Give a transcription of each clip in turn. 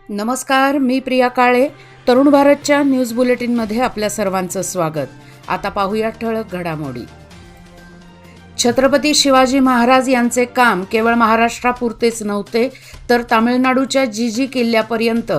नमस्कार, मी प्रिया काळे. तरुण भारतच्या न्यूज बुलेटिनमध्ये आपल्या सर्वांचं स्वागत. आता पाहूया ठळक घडामोडी. छत्रपती शिवाजी महाराज यांचे काम केवळ महाराष्ट्रापुरतेच नव्हते, तर तामिळनाडूच्या जिजी किल्ल्यापर्यंत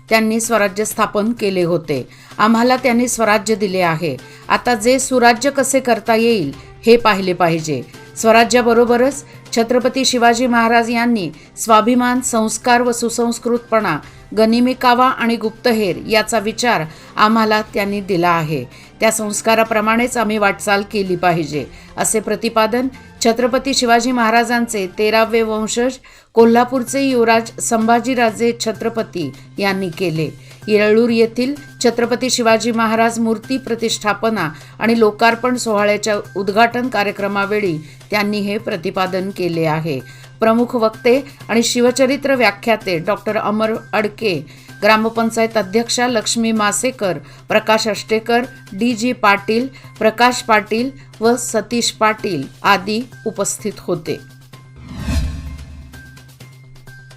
त्यांनी स्वराज्य स्थापन केले होते. आम्हाला त्यांनी स्वराज्य दिले आहे. आता जे सुराज्य कसे करता येईल हे पाहिले पाहिजे. स्वराज्याबरोबरच छत्रपती शिवाजी महाराज यांनी स्वाभिमान, संस्कार व सुसंस्कृतपणा, गनिमी कावा आणि गुप्तहेर याचा विचार आम्हाला त्यांनी दिला आहे. त्या संस्काराप्रमाणेच आम्ही वाटचाल केली पाहिजे, असे प्रतिपादन छत्रपती शिवाजी महाराजांचे 13वे वंशज कोल्हापूरचे युवराज संभाजीराजे छत्रपती यांनी केले. येळ्ळूर येथील छत्रपती शिवाजी महाराज मूर्ती प्रतिष्ठापना आणि लोकार्पण सोहळ्याच्या उद्घाटन कार्यक्रमावेळी त्यांनी हे प्रतिपादन केले आहे. प्रमुख वक्ते आणि शिवचरित्र व्याख्याते डॉक्टर अमर अडके, ग्रामपंचायत अध्यक्षा लक्ष्मी मासेकर, प्रकाश अष्टेकर, डी.जी. पाटील, प्रकाश पाटील व सतीश पाटील आदी उपस्थित होते.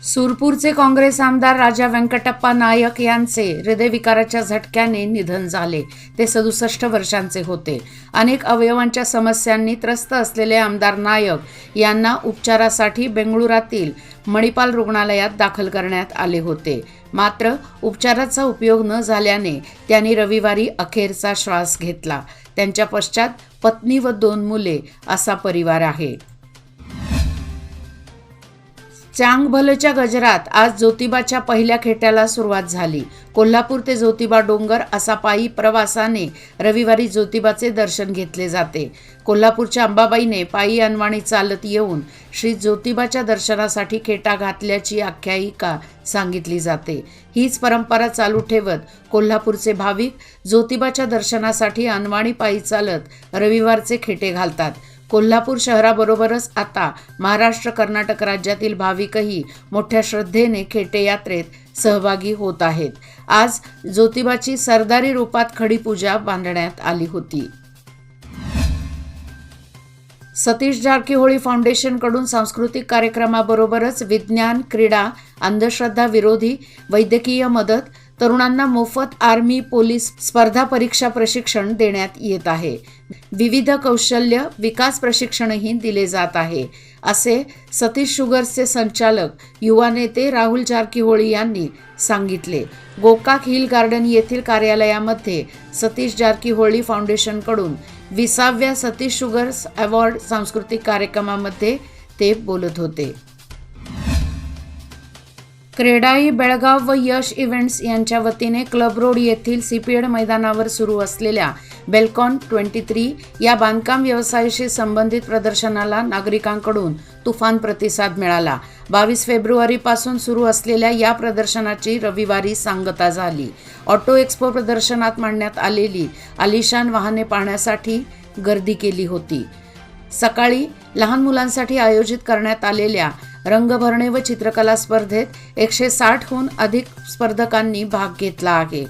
सुरपूरचे काँग्रेस आमदार राजा व्यंकटप्पा नायक यांचे हृदयविकाराच्या झटक्याने निधन झाले. ते 67 वर्षांचे होते. अनेक अवयवांच्या समस्यांनी त्रस्त असलेले आमदार नायक यांना उपचारासाठी बेंगळुरातील मणिपाल रुग्णालयात दाखल करण्यात आले होते. मात्र उपचाराचा उपयोग न झाल्याने त्यांनी रविवारी अखेरचा श्वास घेतला. त्यांच्या पश्चात पत्नी व 2 मुले असा परिवार आहे. चांगभलच्या गजरात आज ज्योतिबाच्या पहिल्या खेट्याला सुरुवात झाली. कोल्हापूर ते ज्योतिबा डोंगर असा पायी प्रवासाने रविवारी ज्योतिबाचे दर्शन घेतले जाते. कोल्हापूरच्या अंबाबाईने पायी अनवाणी चालत येऊन श्री ज्योतिबाच्या दर्शनासाठी खेटा घातल्याची आख्यायिका सांगितली जाते. हीच परंपरा चालू ठेवत कोल्हापूरचे भाविक ज्योतिबाच्या दर्शनासाठी अनवाणी पायी चालत रविवारचे खेटे घालतात. कोल्हापूर शहराबरोबरच आता महाराष्ट्र, कर्नाटक राज्यातील भाविकही मोठ्या श्रद्धेने खेटे यात्रेत सहभागी होत आहेत. आज ज्योतिबाची सरदारी रूपात खडी पूजा बांधण्यात आली होती. सतीश जारकीहोळी फाउंडेशनकडून सांस्कृतिक कार्यक्रमाबरोबरच विज्ञान, क्रीडा, अंधश्रद्धा विरोधी, वैद्यकीय मदत, तरुणांना मोफत आर्मी, पोलीस स्पर्धा परीक्षा प्रशिक्षण देण्यात येत आहे. विविध कौशल्य विकास प्रशिक्षणही दिले जात आहे, असे सतीश शुगर्सचे संचालक युवा नेते राहुल जारकीहोळी यांनी सांगितले. गोकाक हिल गार्डन येथील कार्यालयामध्ये सतीश जारकीहोळी फाउंडेशनकडून 20व्या सतीश शुगर्स अवॉर्ड सांस्कृतिक कार्यक्रमामध्ये ते बोलत होते. क्रेडाई बेळगाव व यश इव्हेंट्स यांच्या वतीने क्लब रोड येथील सीपीएड मैदानावर सुरू असलेल्या बेलकॉन 23 या बांधकाम व्यवसायाशी संबंधित प्रदर्शनाला नागरिकांकडून तुफान प्रतिसाद मिळाला. 22 फेब्रुवारीपासून सुरू असलेल्या या प्रदर्शनाची रविवारी सांगता झाली. ऑटो एक्स्पो प्रदर्शनात मांडण्यात आलेली आलिशान वाहने पाहण्यासाठी गर्दी केली होती. सकाळी लहान मुलांसाठी आयोजित करण्यात आलेल्या रंग भरणे व चित्रकला स्पर्धेत 160हून अधिक स्पर्धकांनी भाग घेतला आहे.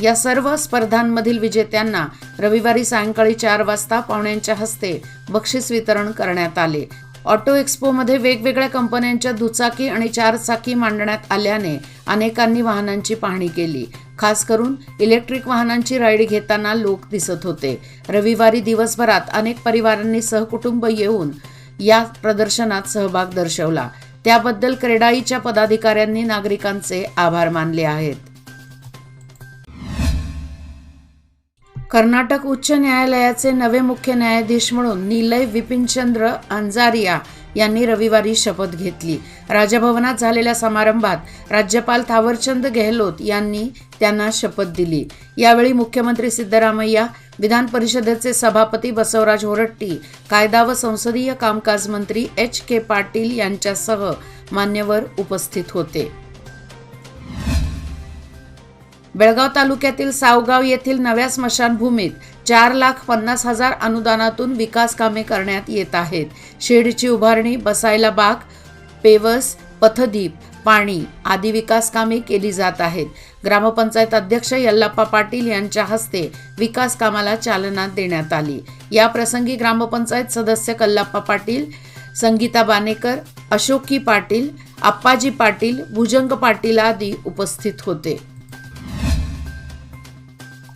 या सर्व स्पर्धांमधील विजेत्यांना रविवारी सायंकाळी 4 वाजता पाहुण्यांच्या हस्ते बक्षीस वितरण करण्यात आले. ऑटो एक्स्पोमध्ये वेगवेगळ्या कंपन्यांच्या दुचाकी आणि 4 चाकी मांडण्यात आल्याने अनेकांनी वाहनांची पाहणी केली. खास करून इलेक्ट्रिक वाहनांची राईड घेताना लोक दिसत होते. रविवारी दिवसभरात अनेक परिवारांनी सहकुटुंब येऊन या प्रदर्शनात सहभाग दर्शवला. त्याबद्दल क्रेडाईच्या पदाधिकाऱ्यांनी नागरिकांचे आभार मानले आहेत. कर्नाटक उच्च न्यायालयाचे नवे मुख्य न्यायाधीश म्हणून निलय विपिनचंद्र अंजारिया यांनी रविवारी शपथ घेतली. राजभवनात झालेल्या समारंभात राज्यपाल थावरचंद गेहलोत यांनी त्यांना शपथ दिली. यावेळी मुख्यमंत्री सिद्धरामय्या, विधान परिषदेचे सभापती बसवराज होरट्टी, कायदा व संसदीय कामकाज मंत्री H.K. पाटील यांच्यासह मान्यवर उपस्थित होते. बेळगाव तालुक्यातील सावगाव येथील नव्या स्मशानभूमीत 4,50,000 अनुदानातून विकास कामे करण्यात येत आहेत. शेडची उभारणी, बसायला बाग, पेवस, पथदीप, पाणी आदी विकास कामे केली जात आहेत. ग्रामपंचायत अध्यक्ष यल्लाप्पा पाटील यांच्या हस्ते विकास कामाला चालना देण्यात आली. या प्रसंगी ग्रामपंचायत सदस्य कल्लाप्पा पाटील, संगीता बानेकर, अशोकी पाटील, आप्पाजी पाटील, भुजंग पाटील आदी उपस्थित होते.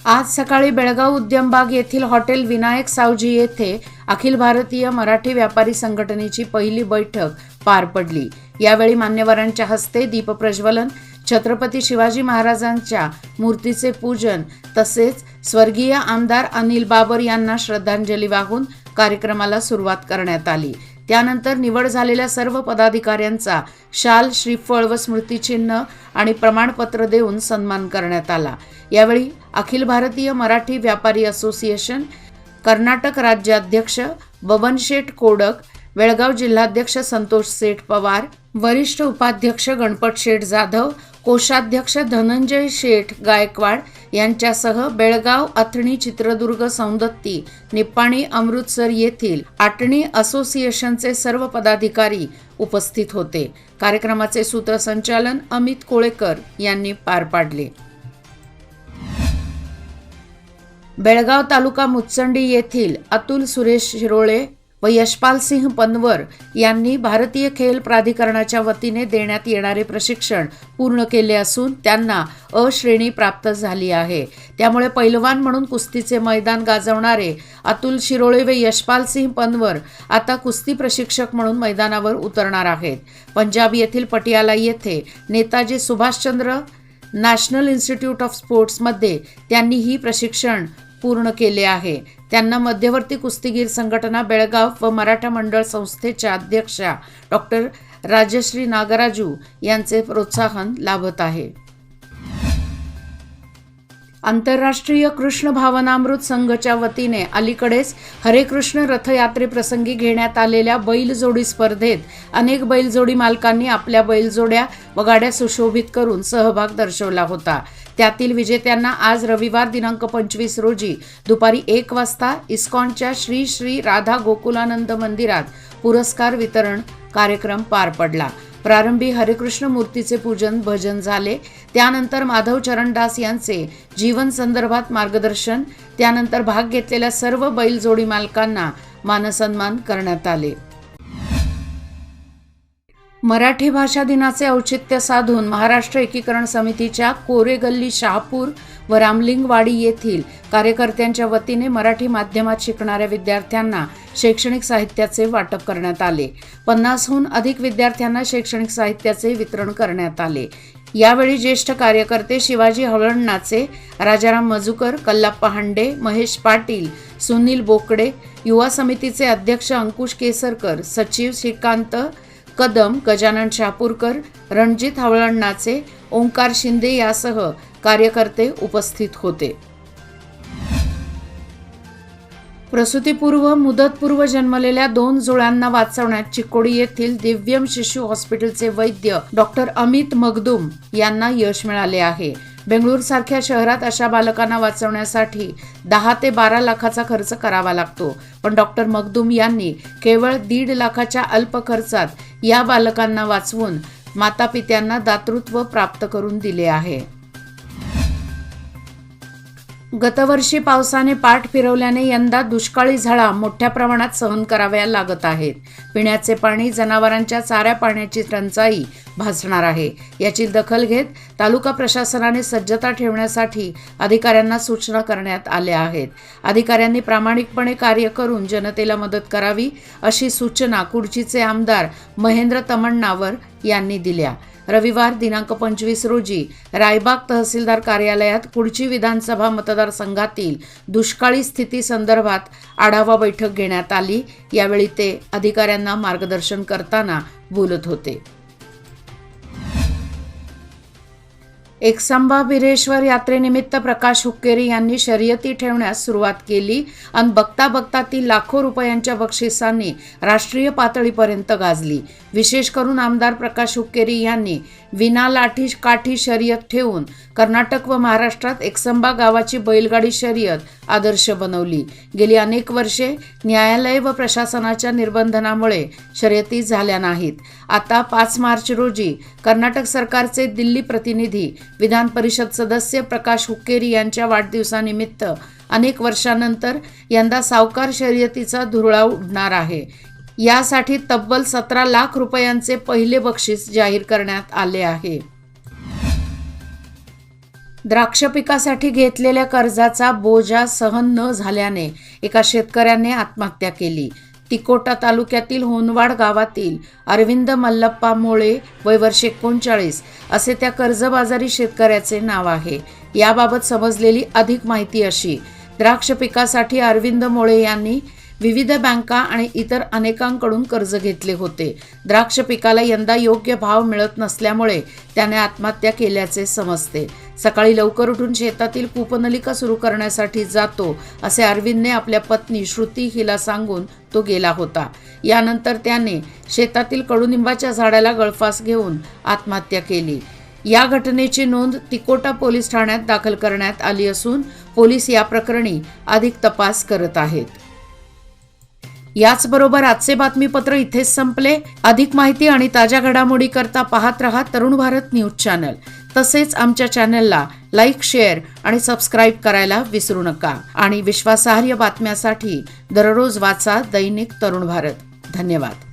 आज सकाळी बेळगाव उद्यमबाग येथील हॉटेल विनायक सावजी येथे अखिल भारतीय मराठी व्यापारी संघटनेची पहिली बैठक पार पडली. यावेळी मान्यवरांच्या हस्ते दीपप्रज्वलन, छत्रपती शिवाजी महाराजांच्या मूर्तीचे पूजन तसेच स्वर्गीय आमदार अनिल बाबर यांना श्रद्धांजली वाहून कार्यक्रमाला सुरुवात करण्यात आली. त्यानंतर निवड झालेल्या सर्व पदाधिकाऱ्यांचा शाल, श्रीफळ व स्मृतिचिन्ह आणि प्रमाणपत्र देऊन सन्मान करण्यात आला. यावेळी अखिल भारतीय मराठी व्यापारी असोसिएशन, कर्नाटक राज्याध्यक्ष बबन शेठ कोडक, बेळगाव जिल्हाध्यक्ष संतोष सेठ पवार, वरिष्ठ उपाध्यक्ष गणपत शेठ जाधव, कोषाध्यक्ष धनंजय शेठ गायकवाड यांच्यासह बेळगाव, अथणी, चित्रदुर्ग, सौंदत्ती, निप्पाणी, अमृतसर येथील आटणी असोसिएशनचे सर्व पदाधिकारी उपस्थित होते. कार्यक्रमाचे सूत्रसंचालन अमित कोळेकर यांनी पार पाडले. बेळगाव तालुका मुचंडी येथील अतुल सुरेश शिरोळे व यशपाल सिंह पनवर यांनी भारतीय खेल प्राधिकरणाच्या वतीने देण्यात येणारे प्रशिक्षण पूर्ण केले असून त्यांना अ श्रेणी प्राप्त झाली आहे. त्यामुळे पैलवान म्हणून कुस्तीचे मैदान गाजवणारे अतुल शिरोळे व यशपाल सिंह पनवर आता कुस्ती प्रशिक्षक म्हणून मैदानावर उतरणार आहेत. पंजाब येथील पटियाला येथे Netaji Subhashchandra national institute of स्पोर्ट्समध्ये त्यांनी ही प्रशिक्षण पूर्ण केले आहे. त्यांना मध्यवर्ती कुस्तीगीर संघटना बेळगाव व मराठा मंडळ संस्थेच्या अध्यक्षा डॉक्टर राजश्री नागराजू यांचे प्रोत्साहन लाभत आहे. आंतरराष्ट्रीय कृष्ण भावनामृत संघच्या वतीने अलीकडेच हरे कृष्ण रथयात्रेप्रसंगी घेण्यात आलेल्या बैलजोडी स्पर्धेत अनेक बैलजोडी मालकांनी आपल्या बैलजोड्या व गाड्या सुशोभित करून सहभाग दर्शवला होता. त्यातील विजेत्यांना आज रविवार दिनांक 25 रोजी दुपारी 1 वाजता इस्कॉनच्या श्री श्री राधा गोकुलानंद मंदिरात पुरस्कार वितरण कार्यक्रम पार पडला. प्रारंभी हरेकृष्ण मूर्तीचे पूजन भजन झाले. त्यानंतर माधव चरणदास यांचे जीवन संदर्भात मार्गदर्शन. त्यानंतर भाग घेतलेल्या सर्व बैलजोडी मालकांना मानसन्मान करण्यात आले. मराठी भाषा दिनाचे औचित्य साधून महाराष्ट्र एकीकरण समितीच्या कोरेगल्ली, शहापूर व रामलिंगवाडी येथील कार्यकर्त्यांच्या वतीने मराठी माध्यमात शिकणाऱ्या विद्यार्थ्यांना शैक्षणिक साहित्याचे वाटप करण्यात आले. 50हून अधिक विद्यार्थ्यांना शैक्षणिक साहित्याचे वितरण करण्यात आले. यावेळी ज्येष्ठ कार्यकर्ते शिवाजी हवळण्णाचे, राजाराम मजुकर, कल्लाप्पा हांडे, महेश पाटील, सुनील बोकडे, युवा समितीचे अध्यक्ष अंकुश केसरकर, सचिव श्रीकांत कदम, गजानन शापूरकर, रणजित हवळण्णाचे, ओंकार शिंदे यासह कार्यकर्ते उपस्थित होते. प्रसूतीपूर्व मुदतपूर्व जन्मलेल्या 2 जुळ्यांना वाचवण्यात चिकोडी येथील दिव्यम शिशु हॉस्पिटलचे वैद्य डॉक्टर अमित मगदूम यांना यश मिळाले आहे. बेंगळूरसारख्या शहरात अशा बालकांना वाचवण्यासाठी 10 ते 12 लाखाचा खर्च करावा लागतो. पण डॉक्टर मगदूम यांनी केवळ 1.5 लाखाच्या अल्प खर्चात या बालकांना वाचवून मातापित्यांना दातृत्व प्राप्त करून दिले आहे. गतवर्षी पावसाने पाठ फिरवल्याने यंदा दुष्काळी झळा मोठ्या प्रमाणात सहन कराव्या लागत आहेत. पिण्याचे पाणी, जनावरांच्या चाऱ्या पाण्याची टंचाई भासणार आहे. याची दखल घेत तालुका प्रशासनाने सज्जता ठेवण्यासाठी अधिकाऱ्यांना सूचना करण्यात आल्या आहेत. अधिकाऱ्यांनी प्रामाणिकपणे कार्य करून जनतेला मदत करावी अशी सूचना कुडचीचे आमदार महेंद्र तमण्णावर यांनी दिल्या. रविवार दिनांक 25 रोजी रायबाग तहसीलदार कार्यालयात कुडची विधानसभा मतदारसंघातील दुष्काळी स्थिती संदर्भात आढावा बैठक घेण्यात आली. यावेळी ते अधिकाऱ्यांना मार्गदर्शन करताना बोलत होते. एकसंबा बिरेश्वर यात्रेनिमित्त प्रकाश हुक्केरी यांनी शर्यती ठेवण्यास सुरुवात केली आणि बघता बघता ती लाखो रुपयांच्या बक्षिसांनी राष्ट्रीय पातळीपर्यंत गाजली. विशेष करून आमदार प्रकाश हुक्केरी यांनी विना लाठी काठी शर्यत ठेवून कर्नाटक व महाराष्ट्रात एकसंबा गावाची बैलगाडी शर्यत आदर्श बनवली. गेली अनेक वर्षे न्यायालय व प्रशासनाच्या निर्बंधनामुळे शर्यती झाल्या नाहीत. आता 5 मार्च रोजी कर्नाटक सरकारचे दिल्ली प्रतिनिधी, विधान परिषद सदस्य प्रकाश हुक्केरी यांच्या वाढदिवसानिमित्त अनेक वर्षांनंतर यंदा सावकार शर्यतीचा धुरळा उडणार आहे. यासाठी तब्बल 17 लाख रुपयांचे पहिले बक्षीस जाहीर करण्यात आले आहे. द्राक्ष पिकासाठी घेतलेल्या कर्जाचा बोजा सहन न झाल्याने एका शेतकऱ्याने आत्महत्या केली. तिकोटा तालुक्यातील होनवाड गावातील अरविंद मल्लप्पा मोळे वय वर्ष 39 असे त्या कर्जबाजारी शेतकऱ्याचे नाव आहे. याबाबत समजलेली अधिक माहिती अशी: द्राक्ष पिकासाठी अरविंद मोळे यांनी विविध बँका आणि इतर अनेकांकडून कर्ज घेतले होते. द्राक्ष पिकाला यंदा योग्य भाव मिळत नसल्यामुळे त्याने आत्महत्या केल्याचे समजते. सकाळी लवकर उठून शेतातील कूपनलिका सुरू करण्यासाठी जातो असे अरविंदने आपल्या पत्नी श्रुती हिला सांगून तो गेला होता. यानंतर त्याने शेतातील कडुनिंबाच्या झाडाला गळफास घेऊन आत्महत्या केली. या घटनेची नोंद तिकोटा पोलीस ठाण्यात दाखल करण्यात आली असून पोलीस या प्रकरणी अधिक तपास करत आहेत. याचबरोबर आजचे बातमीपत्र इथेच संपले. अधिक माहिती आणि ताज्या घडामोडी करता पाहत रहा तरुण भारत न्यूज चॅनल. तसेच आमच्या चॅनलला लाईक, शेअर आणि सबस्क्राईब करायला विसरू नका. आणि विश्वासार्ह बातम्यासाठी दररोज वाचा दैनिक तरुण भारत. धन्यवाद.